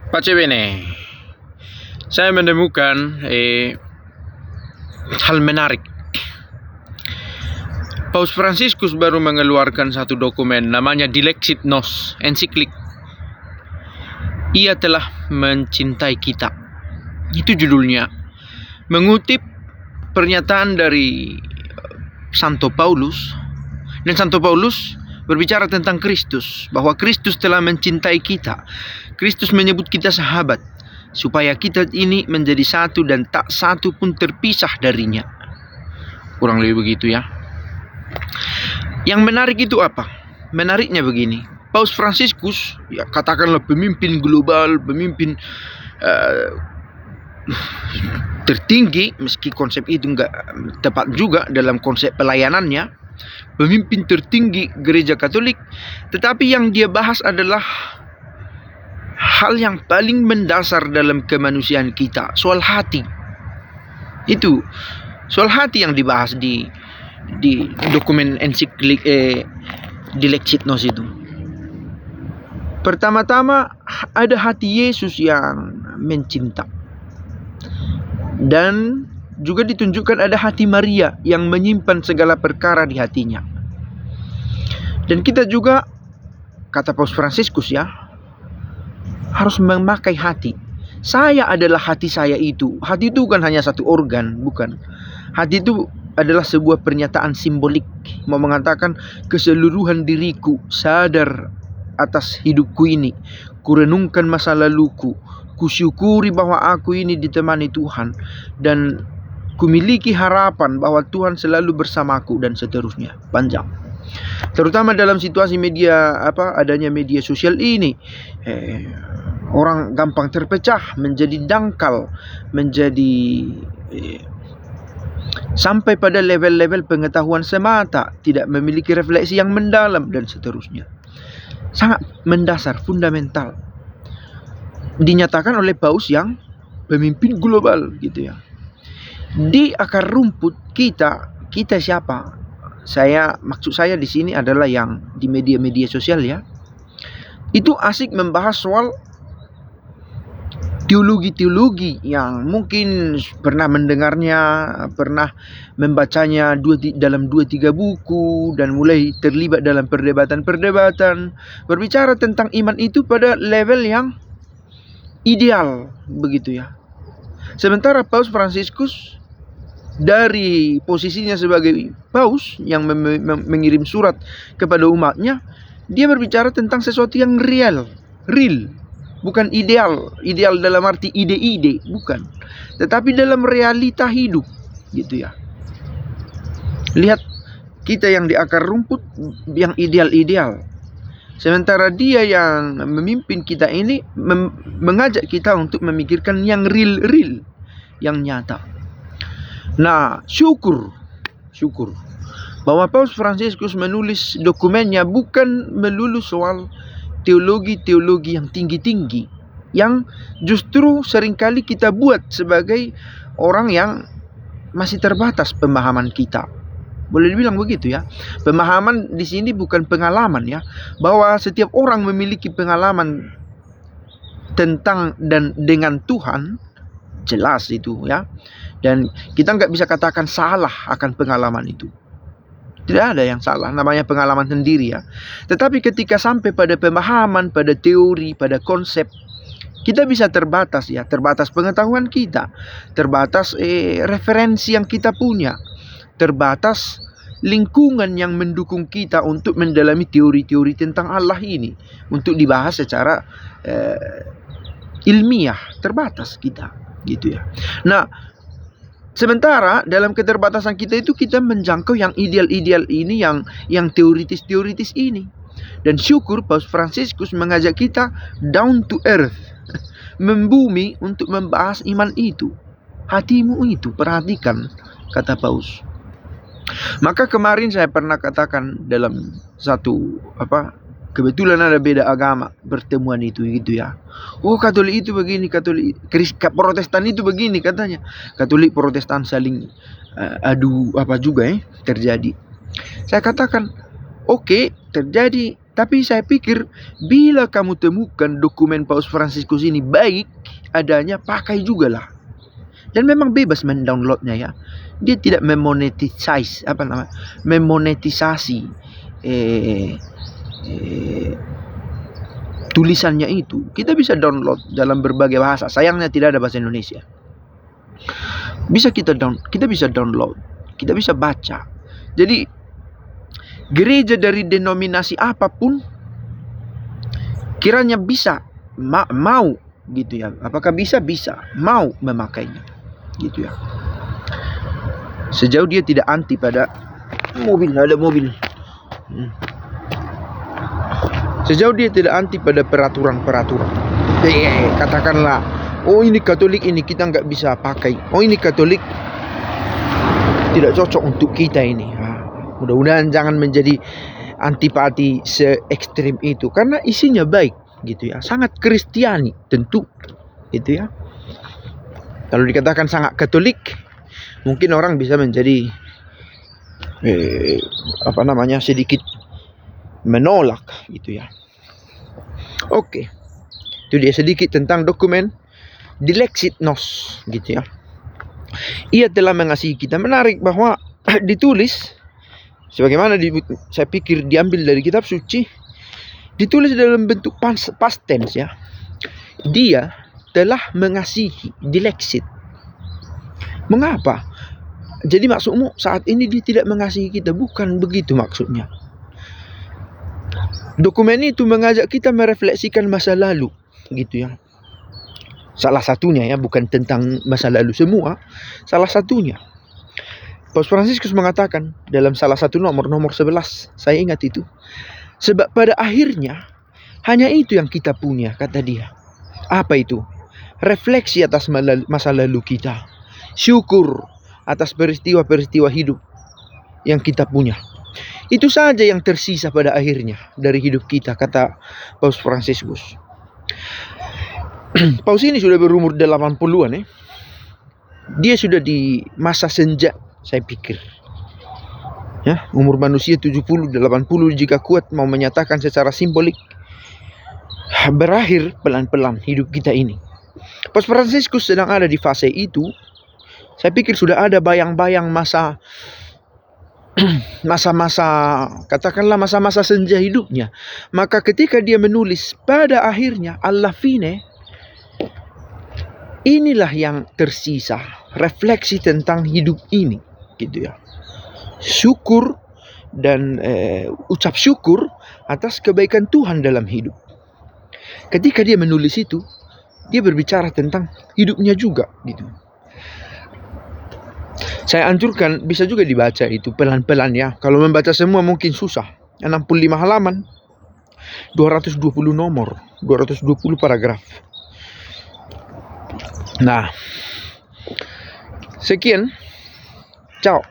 Pace bene, saya menemukan hal menarik. Paus Fransiskus baru mengeluarkan satu dokumen namanya Dilexit Nos, ensiklik. Ia telah mencintai kita. Itu judulnya. Mengutip pernyataan dari Santo Paulus, dan Santo Paulus berbicara tentang Kristus, bahwa Kristus telah mencintai kita. Kristus menyebut kita sahabat, supaya kita ini menjadi satu dan tak satu pun terpisah darinya. Kurang lebih begitu ya. Yang menarik itu apa? Menariknya begini, Paus Fransiskus, ya katakanlah pemimpin global, pemimpin tertinggi, meski konsep itu enggak tepat juga dalam konsep pelayanannya, pemimpin tertinggi gereja Katolik, tetapi yang dia bahas adalah hal yang paling mendasar dalam kemanusiaan kita, soal hati. Itu soal hati yang dibahas di dokumen ensiklik Dilexit Nos itu. Pertama-tama ada hati Yesus yang mencinta, dan juga ditunjukkan ada hati Maria yang menyimpan segala perkara di hatinya. Dan kita juga, kata Paus Fransiskus ya, harus memakai hati. Saya adalah hati saya itu. Hati itu bukan hanya satu organ, bukan. Hati itu adalah sebuah pernyataan simbolik, mau mengatakan keseluruhan diriku sadar atas hidupku ini. Kurenungkan masa laluku, kusyukuri bahwa aku ini ditemani Tuhan, dan kumiliki harapan bahwa Tuhan selalu bersamaku, dan seterusnya. Panjang. Terutama dalam situasi adanya media sosial ini, orang gampang terpecah, menjadi dangkal, menjadi sampai pada level-level pengetahuan semata, tidak memiliki refleksi yang mendalam, dan seterusnya. Sangat mendasar, fundamental, dinyatakan oleh Paus yang pemimpin global gitu ya. Di akar rumput kita siapa? Maksud saya di sini adalah yang di media-media sosial ya. Itu asik membahas soal teologi-teologi yang mungkin pernah mendengarnya, pernah membacanya dalam 2-3 buku, dan mulai terlibat dalam perdebatan-perdebatan, berbicara tentang iman itu pada level yang ideal begitu ya. Sementara Paus Fransiskus dari posisinya sebagai paus yang mengirim surat kepada umatnya, dia berbicara tentang sesuatu yang real, bukan ideal dalam arti ide-ide, bukan, tetapi dalam realita hidup gitu ya. Lihat kita yang di akar rumput, yang ideal-ideal, sementara dia yang memimpin kita ini mengajak kita untuk memikirkan yang real, yang nyata. Nah, syukur bahwa Paus Fransiskus menulis dokumennya bukan melulu soal teologi-teologi yang tinggi-tinggi, yang justru seringkali kita buat sebagai orang yang masih terbatas pemahaman kita. Boleh dibilang begitu ya. Pemahaman di sini bukan pengalaman ya, bahwa setiap orang memiliki pengalaman tentang dan dengan Tuhan, jelas itu ya. Dan kita nggak bisa katakan salah akan pengalaman itu. Tidak ada yang salah, namanya pengalaman sendiri ya. Tetapi ketika sampai pada pemahaman, pada teori, pada konsep, kita bisa terbatas ya, terbatas pengetahuan kita, terbatas referensi yang kita punya, terbatas lingkungan yang mendukung kita untuk mendalami teori-teori tentang Allah ini, untuk dibahas secara ilmiah, terbatas kita gitu ya. Nah, sementara dalam keterbatasan kita itu, kita menjangkau yang ideal-ideal ini, yang teoritis-teoritis ini. Dan syukur Paus Fransiskus mengajak kita down to earth, membumi, untuk membahas iman itu. Hatimu itu, perhatikan, kata Paus. Maka kemarin saya pernah katakan dalam satu kebetulan ada beda agama pertemuan itu gitu ya. Oh, Katolik itu begini, Protestan itu begini katanya. Katolik Protestan saling adu terjadi. Saya katakan, oke, terjadi Tapi saya pikir bila kamu temukan dokumen Paus Fransiskus ini baik adanya, pakai juga lah. Dan memang bebas mendownloadnya ya. Dia tidak memonetisasi tulisannya itu. Kita bisa download dalam berbagai bahasa. Sayangnya tidak ada bahasa Indonesia. Kita bisa download, kita bisa baca. Jadi gereja dari denominasi apapun kiranya bisa mau gitu ya. Apakah bisa mau memakainya gitu ya. Sejauh dia tidak anti pada ada mobil. Sejauh dia tidak anti pada peraturan. Katakanlah, oh ini Katolik ini kita nggak bisa pakai. Oh ini Katolik tidak cocok untuk kita ini. Mudah-mudahan jangan menjadi antipati se-ekstrim itu, karena isinya baik gitu ya, sangat Kristiani tentu gitu ya. Kalau dikatakan sangat Katolik, mungkin orang bisa menjadi sedikit menolak gitu ya. Oke. Itu dia sedikit tentang dokumen Dilexit Nos gitu ya. Ia telah mengasihi kita. Menarik bahwa ditulis sebagaimana saya pikir diambil dari kitab suci, ditulis dalam bentuk past tense ya. Dia telah mengasihi, Dilexit. Mengapa? Jadi maksudmu saat ini dia tidak mengasihi kita? Bukan begitu maksudnya. Dokumen itu mengajak kita merefleksikan masa lalu gitu ya. Salah satunya ya, bukan tentang masa lalu semua. Salah satunya Paus Fransiskus mengatakan dalam salah satu nomor 11, saya ingat itu. Sebab pada akhirnya hanya itu yang kita punya, kata dia. Apa itu? Refleksi atas masa lalu kita. Syukur atas peristiwa-peristiwa hidup yang kita punya. Itu saja yang tersisa pada akhirnya dari hidup kita, kata Paus Fransiskus. Paus ini sudah berumur 80-an ya. Dia sudah di masa senja, saya pikir. Ya, umur manusia 70, 80 jika kuat mau menyatakan secara simbolik. Berakhir pelan-pelan hidup kita ini. Paus Fransiskus sedang ada di fase itu. Saya pikir sudah ada bayang-bayang katakanlah masa-masa senja hidupnya. Maka ketika dia menulis pada akhirnya alla fine, inilah yang tersisa, refleksi tentang hidup ini gitu ya. Syukur dan ucap syukur atas kebaikan Tuhan dalam hidup. Ketika dia menulis itu, dia berbicara tentang hidupnya juga gitu. Saya anjurkan bisa juga dibaca itu pelan-pelan ya. Kalau membaca semua mungkin susah. 65 halaman, 220 nomor, 220 paragraf. Nah, sekian. Ciao.